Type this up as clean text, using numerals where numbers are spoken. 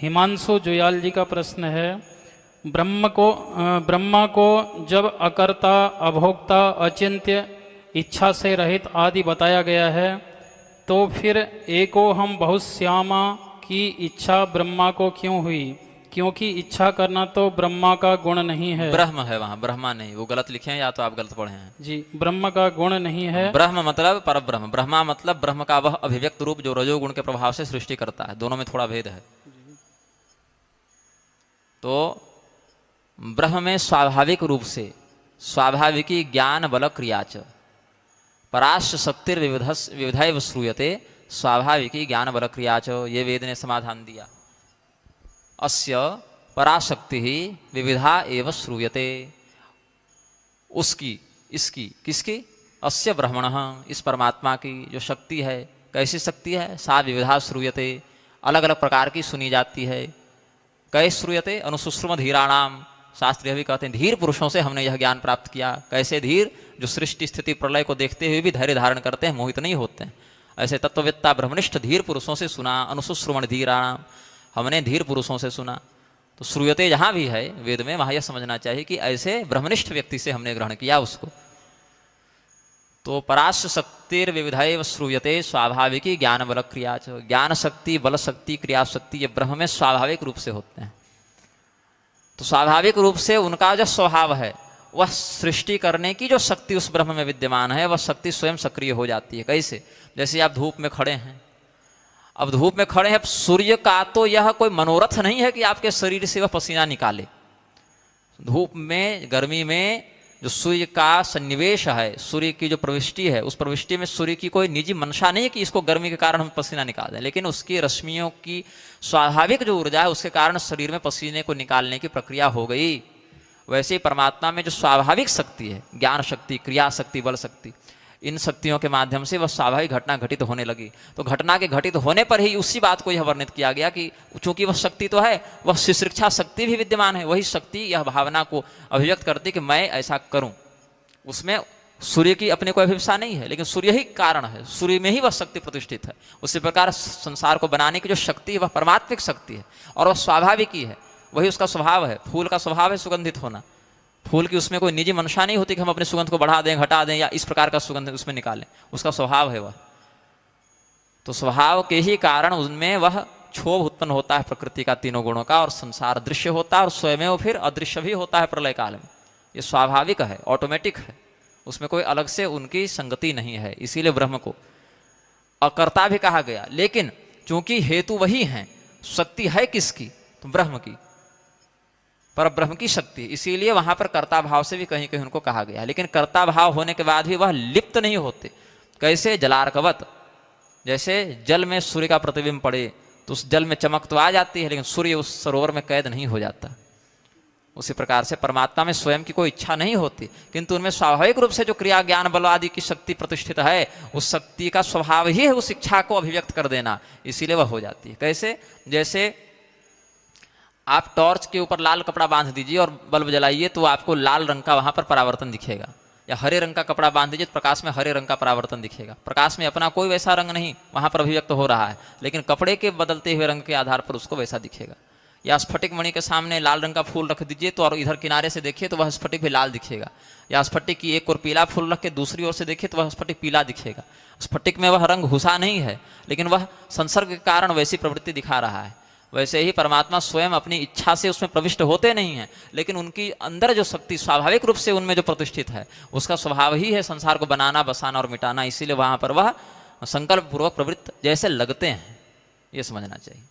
हिमांशु जुयाल जी का प्रश्न है, ब्रह्मा को जब अकर्ता, अभोक्ता, अचिंत्य, इच्छा से रहित आदि बताया गया है, तो फिर एको हम बहुश्यामा की इच्छा ब्रह्मा को क्यों हुई? क्योंकि इच्छा करना तो ब्रह्मा का गुण नहीं है। ब्रह्म है वहां, ब्रह्मा नहीं। वो गलत लिखे हैं या तो आप गलत पढ़े हैं जी। ब्रह्म का गुण नहीं है। ब्रह्म मतलब परब्रह्म, ब्रह्मा मतलब ब्रह्म का वह अभिव्यक्त रूप जो रजोगुण के प्रभाव से सृष्टि करता है। दोनों में थोड़ा भेद है। तो ब्रह्म में स्वाभाविक रूप से स्वाभाविकी ज्ञान बल क्रियाच पराश्च शक्तिर विविधैव श्रूयते स्वाभाविकी ज्ञान बल क्रियाच, ये वेद ने समाधान दिया। अस्य पराशक्ति ही विविधा एव श्रूयते, उसकी, इसकी, किसकी? अस्य ब्रह्मणः, इस परमात्मा की जो शक्ति है, कैसी शक्ति है? सा विविधा श्रूयते, अलग अलग प्रकार की सुनी जाती है। कैसे श्रूयते? अनुसुश्रुम धीराणाम, शास्त्री भी कहते हैं धीर पुरुषों से हमने यह ज्ञान प्राप्त किया। कैसे धीर? जो सृष्टि स्थिति प्रलय को देखते हुए भी धैर्य धारण करते हैं, मोहित नहीं होते हैं। ऐसे तत्ववेत्ता ब्रह्मनिष्ठ धीर पुरुषों से सुना। अनुसुश्रुमण धीराणाम, हमने धीर पुरुषों से सुना। तो श्रूयते जहाँ भी है वेद में, वहाँ यह समझना चाहिए कि ऐसे ब्रह्मनिष्ठ व्यक्ति से हमने ग्रहण किया उसको। तो पराश्च शक्तिर विविधैव श्रूयते स्वाभाविकी ज्ञान बल क्रिया, ज्ञान शक्ति, बल शक्ति, क्रिया शक्ति ये ब्रह्म में स्वाभाविक रूप से होते हैं। तो स्वाभाविक रूप से उनका जो स्वभाव है, वह सृष्टि करने की जो शक्ति उस ब्रह्म में विद्यमान है, वह शक्ति स्वयं सक्रिय हो जाती है। कैसे? जैसे आप धूप में खड़े हैं, अब धूप में खड़े हैं, सूर्य का तो यह कोई मनोरथ नहीं है कि आपके शरीर से वह पसीना निकाले। धूप में, गर्मी में जो सूर्य का सन्निवेश है, सूर्य की जो प्रविष्टि है, उस प्रविष्टि में सूर्य की कोई निजी मंशा नहीं है कि इसको गर्मी के कारण हम पसीना निकाल दें, लेकिन उसकी रश्मियों की स्वाभाविक जो ऊर्जा है उसके कारण शरीर में पसीने को निकालने की प्रक्रिया हो गई। वैसे ही परमात्मा में जो स्वाभाविक शक्ति है, ज्ञान शक्ति, क्रिया शक्ति, बल शक्ति, इन शक्तियों के माध्यम से वह स्वाभाविक घटना घटित होने लगी। तो घटना के घटित होने पर ही उसी बात को यह वर्णित किया गया कि चूंकि वह शक्ति तो है, वह शिश्रिक्षा शक्ति भी विद्यमान है। वही शक्ति यह भावना को अभिव्यक्त करती कि मैं ऐसा करूं। उसमें सूर्य की अपने कोई अभिप्सा नहीं है, लेकिन सूर्य ही कारण है, सूर्य में ही वह शक्ति प्रतिष्ठित है। उसी प्रकार संसार को बनाने की जो शक्ति है वह परमात्मिक शक्ति है और वह स्वाभाविक ही है, वही उसका स्वभाव है। फूल का स्वभाव है सुगंधित होना। फूल की उसमें कोई निजी मंशा नहीं होती कि हम अपने सुगंध को बढ़ा दें, घटा दें या इस प्रकार का सुगंध उसमें निकालें। उसका स्वभाव है वह। तो स्वभाव के ही कारण उनमें वह क्षोभ उत्पन्न होता है प्रकृति का, तीनों गुणों का, और संसार दृश्य होता है और स्वयं फिर अदृश्य भी होता है प्रलय काल में। ये स्वाभाविक है, ऑटोमेटिक है, उसमें कोई अलग से उनकी संगति नहीं है। इसीलिए ब्रह्म को अकर्ता भी कहा गया। लेकिन चूंकि हेतु वही हैं, शक्ति है किसकी? तो ब्रह्म की, पर ब्रह्म की शक्ति, इसीलिए वहां पर कर्ता भाव से भी कहीं कहीं उनको कहा गया। लेकिन कर्ता भाव होने के बाद भी वह लिप्त नहीं होते। कैसे? जलार्कवत, जैसे जल में सूर्य का प्रतिबिंब पड़े तो उस जल में चमक तो आ जाती है, लेकिन सूर्य उस सरोवर में कैद नहीं हो जाता। उसी प्रकार से परमात्मा में स्वयं की कोई इच्छा नहीं होती, किंतु उनमें स्वाभाविक रूप से जो क्रिया, ज्ञान, बल आदि की शक्ति प्रतिष्ठित है, उस शक्ति का स्वभाव ही है उस इच्छा को अभिव्यक्त कर देना, इसीलिए वह हो जाती है। कैसे? जैसे आप टॉर्च के ऊपर लाल कपड़ा बांध दीजिए और बल्ब जलाइए तो आपको लाल रंग का वहां पर परावर्तन दिखेगा, या हरे रंग का कपड़ा बांध दीजिए तो प्रकाश में हरे रंग का परावर्तन दिखेगा। प्रकाश में अपना कोई वैसा रंग नहीं वहां पर अभिव्यक्त हो रहा है, लेकिन कपड़े के बदलते हुए रंग के आधार पर उसको वैसा दिखेगा। या स्फटिक मणि के सामने लाल रंग का फूल रख दीजिए तो और इधर किनारे से देखिए तो वह स्फटिक भी लाल दिखेगा। या स्फटिक की एक और पीला फूल रख के दूसरी ओर से देखिए तो वह स्फटिक पीला दिखेगा। स्फटिक में वह रंग घुसा नहीं है, लेकिन वह संसर्ग के कारण वैसी प्रवृत्ति दिखा रहा है। वैसे ही परमात्मा स्वयं अपनी इच्छा से उसमें प्रविष्ट होते नहीं हैं, लेकिन उनकी अंदर जो शक्ति स्वाभाविक रूप से उनमें जो प्रतिष्ठित है, उसका स्वभाव ही है संसार को बनाना, बसाना और मिटाना। इसीलिए वहां पर वह संकल्प पूर्वक प्रवृत्त जैसे लगते हैं, ये समझना चाहिए।